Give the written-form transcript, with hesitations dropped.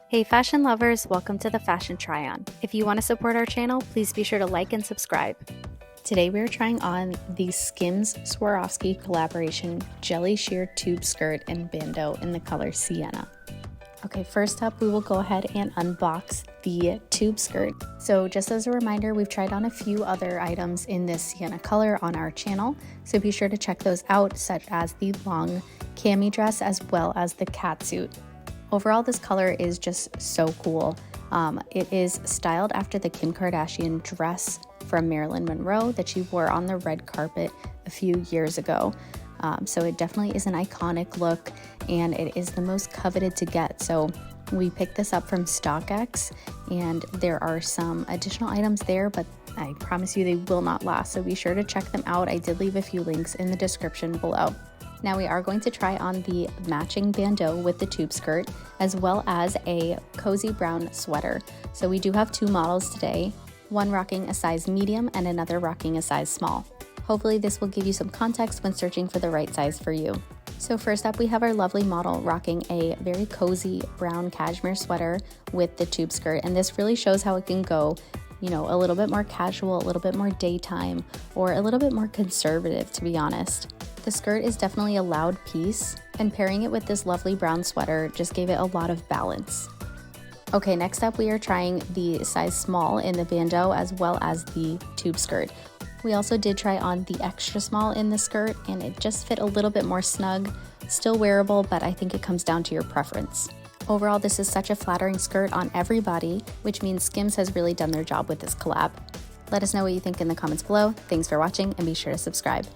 Hey fashion lovers, welcome to the Fashion Try-On. If you want to support our channel, please be sure to like and subscribe. Today we are trying on the SKIMS Swarovski collaboration Jelly Sheer Tube Skirt in Bandeau in the color Sienna. Okay, first up we will go ahead and unbox the tube skirt. So just as a reminder, we've tried on a few other items in this Sienna color on our channel, so be sure to check those out, such as the long cami dress as well as the catsuit. Overall, this color is just so cool. It is styled after the Kim Kardashian dress from Marilyn Monroe that she wore on the red carpet a few years ago. So it definitely is an iconic look, and it is the most coveted to get. So we picked this up from StockX, and there are some additional items there, but I promise you they will not last. So be sure to check them out. I did leave a few links in the description below. Now we are going to try on the matching bandeau with the tube skirt, as well as a cozy brown sweater. So we do have two models today, one rocking a size medium and another rocking a size small. Hopefully this will give you some context when searching for the right size for you. So first up, we have our lovely model rocking a very cozy brown cashmere sweater with the tube skirt, and this really shows how it can go, you know, a little bit more casual, a little bit more daytime, or a little bit more conservative, to be honest. The skirt is definitely a loud piece, and pairing it with this lovely brown sweater just gave it a lot of balance. Okay, next up we are trying the size small in the bandeau as well as the tube skirt. We also did try on the extra small in the skirt, and it just fit a little bit more snug, still wearable, but I think it comes down to your preference. Overall, this is such a flattering skirt on every body, which means SKIMS has really done their job with this collab. Let us know what you think in the comments below. Thanks for watching, and be sure to subscribe.